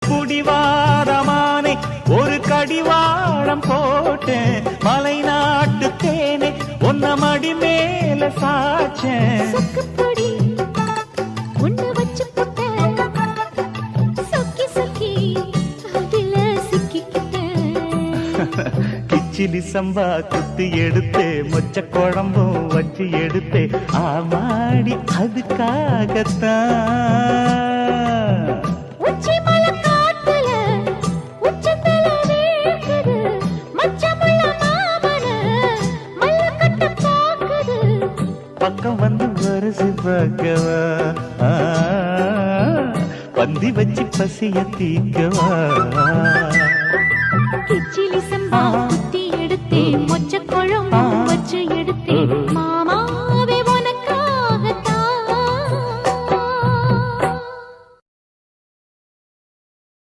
புடிவாதமானே ஒரு கடிவாளம் போட்டேன் மலை நாட்டு தேனே ஒன்ன மடி மேல சாச்சேன் கிச்சிலி சம்பா குத்தி எடுத்தே மொச்ச குழம்பும் வச்சு எடுத்தே ஆமாடி அதுக்காகத்தான் பக்கம் வந்து வருசு பார்க்கவா பந்தி வச்சு பசிய தீக்கவா கிச்சிலி சம்பா குத்தி எடுத்தே மொச்ச குழம்பு வச்சு